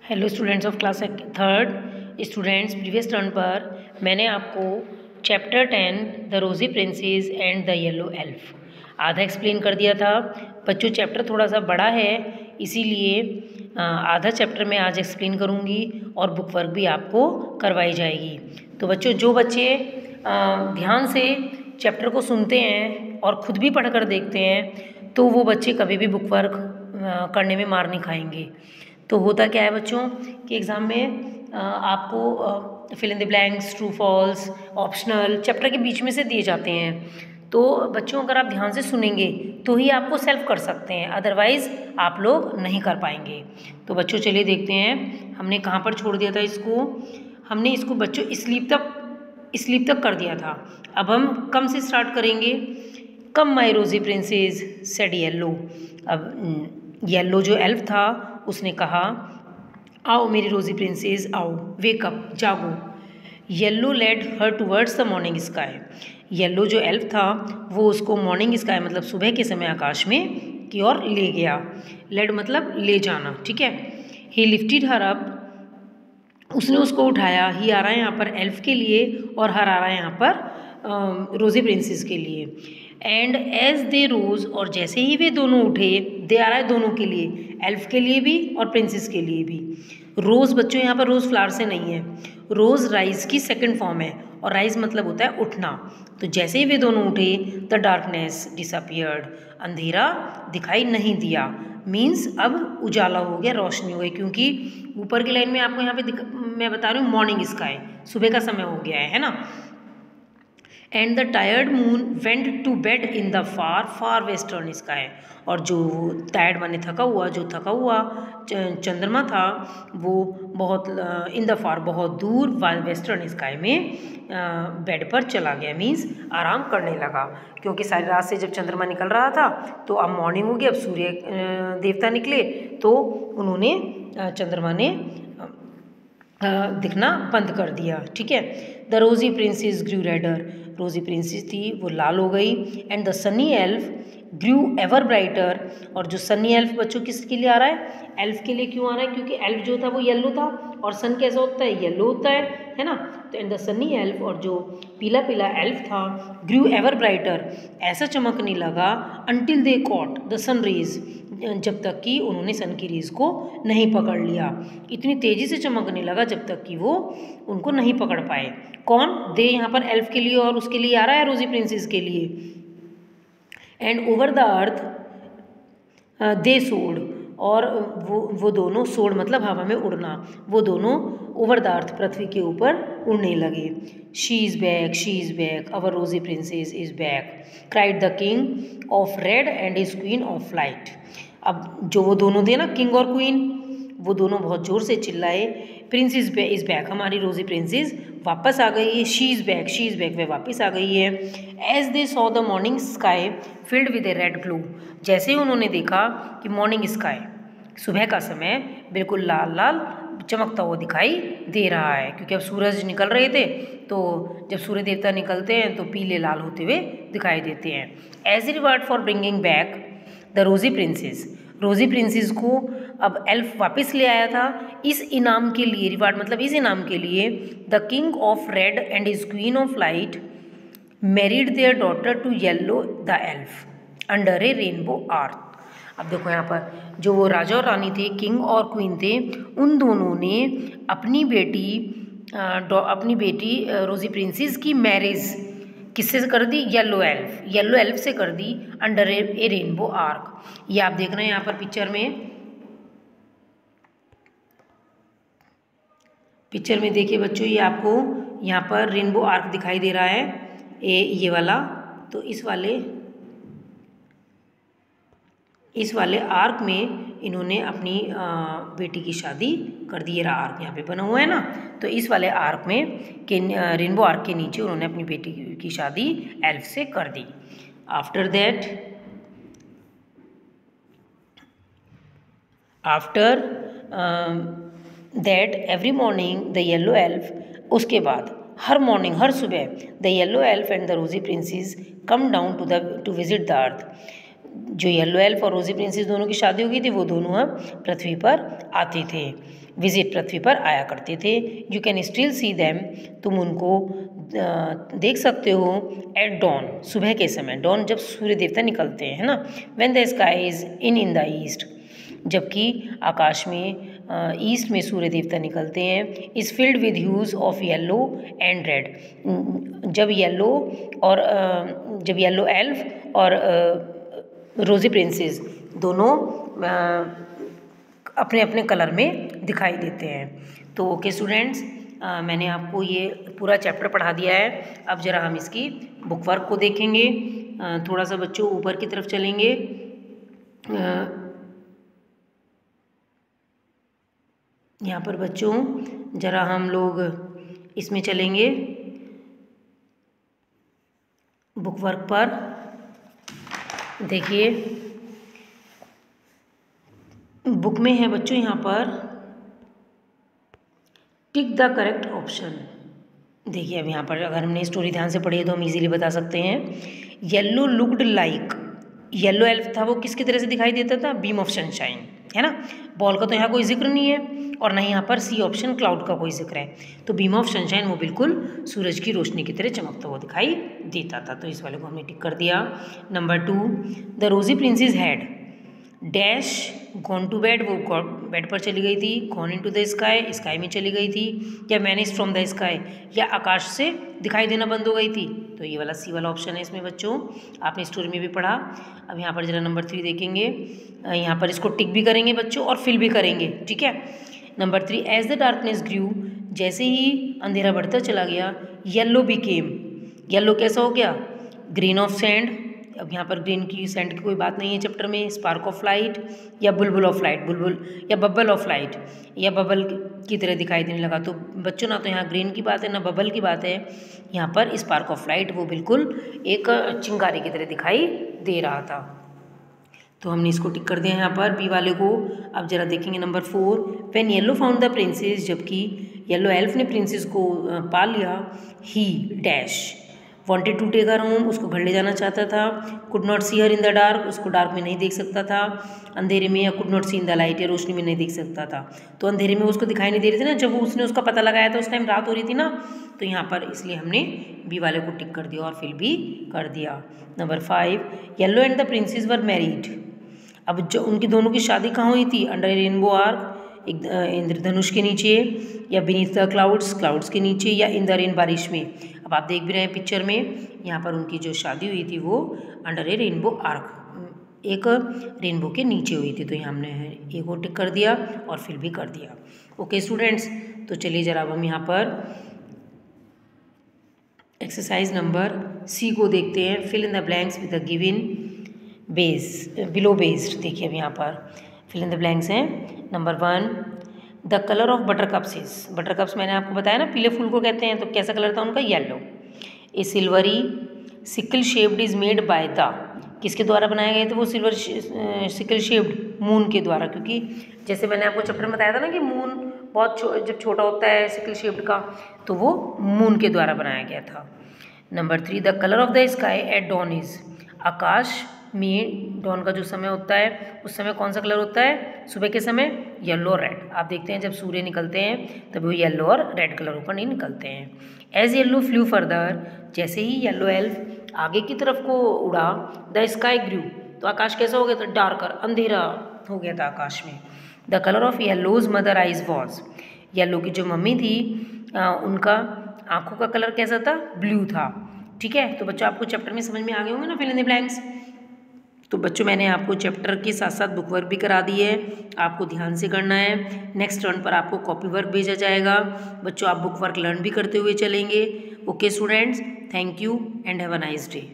Hello students of class third. Students, previous turn पर मैंने आपको chapter 10 the rosy princess and the yellow elf आधा explain कर दिया था। बच्चों, चैप्टर थोड़ा सा बड़ा है, इसीलिए आधा चैप्टर मैं आज एक्सप्लेन करूँगी और बुक वर्क भी आपको करवाई जाएगी। तो बच्चों, जो बच्चे ध्यान से चैप्टर को सुनते हैं और ख़ुद भी पढ़ कर देखते हैं तो वो बच्चे कभी भी बुक वर्क करने में मार नहीं खाएंगे। तो होता क्या है बच्चों कि एग्ज़ाम में आपको fill in the blanks, true false, optional chapter के बीच में से दिए जाते हैं। तो बच्चों, अगर आप ध्यान से सुनेंगे तो ही आपको सेल्फ कर सकते हैं, अदरवाइज़ आप लोग नहीं कर पाएंगे। तो बच्चों चलिए देखते हैं हमने कहाँ पर छोड़ दिया था इसको। हमने इसको बच्चों स्लीप तक कर दिया था। अब हम कम से स्टार्ट करेंगे। कम माई रोज़ी प्रिंसेस सेड येलो। अब येलो जो एल्फ था उसने कहा, आओ मेरी रोज़ी प्रिंसेस आओ, वेकअप, जागो। Yellow led her towards the morning sky. Yellow जो एल्फ था वो उसको मॉर्निंग स्काई मतलब सुबह के समय आकाश में की ओर ले गया। लेड मतलब ले जाना, ठीक है। ही लिफ्टेड हर अप, उसने उसको उठाया। ही आ रहा है यहाँ पर एल्फ के लिए और हर आ रहा है यहाँ पर रोज़ी प्रिंसेस के लिए। एंड एज दे रोज़, और जैसे ही वे दोनों उठे, दे आ रहा है दोनों के लिए, एल्फ के लिए भी और प्रिंसेस के लिए भी। रोज़ बच्चों यहाँ पर रोज़ फ्लावर से नहीं है, रोज़ राइज की सेकंड फॉर्म है और राइज मतलब होता है उठना। तो जैसे ही वे दोनों उठे, द डार्कनेस डिसअपियर्ड, अंधेरा दिखाई नहीं दिया। मीन्स अब उजाला हो गया, रोशनी हो गई, क्योंकि ऊपर की लाइन में आपको यहाँ पे मैं बता रही हूँ मॉर्निंग स्काई, सुबह का समय हो गया है ना। And the tired moon went to bed in the far far western sky. और जो टायर्ड माने थका हुआ चंद्रमा था वो बहुत इन द फार बहुत दूर वेस्टर्न स्काई में बेड पर चला गया। मीन्स आराम करने लगा, क्योंकि सारी रात से जब चंद्रमा निकल रहा था तो अब मॉर्निंग हो गई, अब सूर्य देवता निकले तो उन्होंने चंद्रमा ने दिखना बंद कर दिया, ठीक है। The rosy princess grew redder, rosy princess थी वो लाल हो गई। And the sunny elf grew ever brighter, और जो सनी एल्फ बच्चों किसके लिए आ रहा है? एल्फ के लिए क्यों आ रहा है? क्योंकि एल्फ जो था वो येलो था और सन कैसा होता है? येलो होता है ना। तो एंड द सनी एल्फ, और जो पीला पीला एल्फ था, ग्रू एवर ब्राइटर, ऐसा चमकने लगा, until they caught the sun rays, जब तक कि उन्होंने सन की रेज को नहीं पकड़ लिया। इतनी तेज़ी से चमकने लगा जब तक कि वो उनको नहीं पकड़ पाए। कौन? दे यहाँ पर एल्फ के लिए और उसके लिए आ रहा है रोज़ी प्रिंसेस के लिए। एंड ओवर द अर्थ दे सोड, और वो दोनों, सोड मतलब हवा में उड़ना, वो दोनों ओवर द अर्थ पृथ्वी के ऊपर उड़ने लगे। शी इज़ बैक, अवर रोज़ी princess is back, cried the king of red and his queen of light. अब जो वो दोनों थे ना, किंग और क्वीन, वो दोनों बहुत ज़ोर से चिल्लाए, प्रिंस इज़ बैक, हमारी रोज़ी प्रिंसेस वापस आ गई है। शी इज़ बैक, वे वापस आ गई है। As they saw the morning sky filled with a red glow, जैसे ही उन्होंने देखा कि मॉर्निंग स्काई सुबह का समय बिल्कुल लाल लाल चमकता हुआ दिखाई दे रहा है, क्योंकि अब सूरज निकल रहे थे, तो जब सूर्य देवता निकलते हैं तो पीले लाल होते हुए दिखाई देते हैं। As a reward for bringing back the rosy princess, rosy princess को अब एल्फ वापस ले आया था। इस इनाम के लिए, रिवार्ड मतलब इस इनाम के लिए, the king of red and his queen of light married their daughter to yellow the elf under a rainbow arch. अब देखो यहाँ पर जो वो राजा और रानी थे, किंग और क्वीन थे, उन दोनों ने अपनी बेटी रोज़ी प्रिंसेस की मैरिज किससे कर दी? येलो एल्फ से कर दी, अंडर ए रेनबो आर्क। ये आप देख रहे हैं यहाँ पर पिक्चर में देखिए बच्चों, ये आपको यहाँ पर रेनबो आर्क दिखाई दे रहा है, ये वाला। तो इस वाले आर्क में इन्होंने अपनी बेटी की शादी कर दी। ये रहा आर्क यहाँ पे बना हुआ है ना, तो इस वाले आर्क में रेनबो आर्क के नीचे उन्होंने अपनी बेटी की शादी एल्फ से कर दी। After that every morning the yellow elf, उसके बाद हर मॉर्निंग, हर सुबह, the yellow elf and the rosy princess come down to visit the earth, जो येलो एल्फ और रोजी प्रिंसेस दोनों की शादी हो गई थी, वो दोनों अब पृथ्वी पर आते थे, विजिट पृथ्वी पर आया करते थे। You can still see them, तुम उनको देख सकते हो एट डॉन, सुबह के समय। डॉन जब सूर्य देवता निकलते हैं, है ना। When the sky is in the east, जबकि आकाश में ईस्ट में सूर्य देवता निकलते हैं। Is filled with huge of yellow and red, जब येलो एल्फ और रोजी प्रिंसेस दोनों अपने अपने कलर में दिखाई देते हैं। तो ओके स्टूडेंट्स, मैंने आपको ये पूरा चैप्टर पढ़ा दिया है। अब ज़रा हम इसकी बुक वर्क को देखेंगे। थोड़ा सा बच्चों ऊपर की तरफ चलेंगे। यहाँ पर बच्चों ज़रा हम लोग इसमें चलेंगे बुक वर्क पर। देखिए बुक में है बच्चों यहाँ पर टिक द करेक्ट ऑप्शन। देखिए अब यहाँ पर अगर हमने स्टोरी ध्यान से पढ़ी है तो हम इजीली बता सकते हैं। Yellow looked like, yellow elf था वो किसकी तरह से दिखाई देता था? बीम ऑफ सनशाइन, है ना। बॉल का तो यहाँ कोई जिक्र नहीं है और ना ही यहाँ पर सी ऑप्शन क्लाउड का कोई जिक्र है। तो बीम ऑफ सनशाइन वो बिल्कुल सूरज की रोशनी की तरह चमकता हुआ दिखाई देता था। तो इस वाले को हमने टिक कर दिया। Number 2, the rosy princess had dash gone to bed, वो बेड पर चली गई थी। Gone into the sky, sky में चली गई थी। या वैनिश्ड फ्रॉम द स्काई, या आकाश से दिखाई देना बंद हो गई थी। तो ये वाला सी वाला ऑप्शन है इसमें बच्चों, आपने स्टोरी में भी पढ़ा। अब यहाँ पर जरा नंबर 3 देखेंगे। यहाँ पर इसको टिक भी करेंगे बच्चों और फिल भी करेंगे, ठीक है। नंबर 3, एज द डार्कनेस ग्रू, जैसे ही अंधेरा बढ़ता चला गया, येलो बिकेम, येलो कैसा हो गया? Green of sand. अब यहाँ पर ग्रीन की सैंड की कोई बात नहीं है चैप्टर में। स्पार्क ऑफ लाइट या बुलबुल ऑफ लाइट, बुलबुल या बबल ऑफ लाइट, या बबल की तरह दिखाई देने लगा। तो बच्चों ना तो यहाँ ग्रीन की बात है ना बबल की बात है। यहाँ पर स्पार्क ऑफ लाइट वो बिल्कुल एक चिंगारी की तरह दिखाई दे रहा था। तो हमने इसको टिक कर दिया यहाँ पर बी वाले को। अब जरा देखेंगे number 4, when yellow found the princess, जबकि येलो एल्फ ने प्रिंसेस को पा लिया। He dash wanted to take her home, उसको घर ले जाना चाहता था। Could not see her in the dark, उसको डार्क में नहीं देख सकता था, अंधेरे में। या could not see in the light, या रोशनी में नहीं देख सकता था। तो अंधेरे में उसको दिखाई नहीं दे रही थी ना, जब उसने उसका पता लगाया था उस टाइम रात हो रही थी ना। तो यहाँ पर इसलिए हमने बी वाले को टिक कर दिया और फिल भी कर दिया। Number 5, yellow and the princess were married. अब जो उनकी दोनों की शादी कहाँ हुई थी? अंडर ए रेनबो आर्क, एक इंद्रधनुष के नीचे, या बीनीथ द क्लाउड्स, क्लाउड्स के नीचे, या इन द रेन, बारिश में। अब आप देख भी रहे हैं पिक्चर में, यहाँ पर उनकी जो शादी हुई थी वो अंडर ए रेनबो आर्क, एक रेनबो के नीचे हुई थी। तो यहाँ हमने एक और टिक कर दिया और फिल भी कर दिया। ओके स्टूडेंट्स, तो चलिए जरा अब हम यहाँ पर एक्सरसाइज नंबर सी को देखते हैं। Fill in the blanks with the given base below based. देखिए अब यहाँ पर फिल इन द ब्लैंक्स हैं। Number 1, the colour of buttercups is, buttercups मैंने आपको बताया ना पीले फूल को कहते हैं, तो कैसा कलर था उनका? Yellow. A silvery sickle shaped is made by the, किसके द्वारा बनाए गए थे वो सिल्वर सिकल शेप्ड? मून के द्वारा, क्योंकि जैसे मैंने आपको चैप्टर में बताया था ना कि मून बहुत जब छोटा होता है सिकल शेप्ड का, तो वो मून के द्वारा बनाया गया था। Number 3, the colour of the sky at dawn is, आकाश में डॉन का जो समय होता है उस समय कौन सा कलर होता है? सुबह के समय येलो और रेड। आप देखते हैं जब सूर्य निकलते हैं तब वो येलो और रेड कलर ऊपर नहीं निकलते हैं। एज येलो फ्लू फर्दर, जैसे ही येलो एल्फ आगे की तरफ को उड़ा, द स्काई ग्रू, तो आकाश कैसा हो गया था? डार्कर, अंधेरा हो गया था आकाश में। The colour of yellows mother eyes was, yellow की जो मम्मी थी उनका आँखों का कलर कैसा था? ब्लू था। ठीक है, तो बच्चों आपको चैप्टर में समझ में आ गए होंगे ना फिल इन द ब्लैंक्स। तो बच्चों मैंने आपको चैप्टर के साथ साथ बुक वर्क भी करा दी है, आपको ध्यान से करना है। नेक्स्ट टर्न पर आपको कॉपी वर्क भेजा जाएगा। बच्चों आप बुक वर्क लर्न भी करते हुए चलेंगे। Okay students, thank you and have a nice day.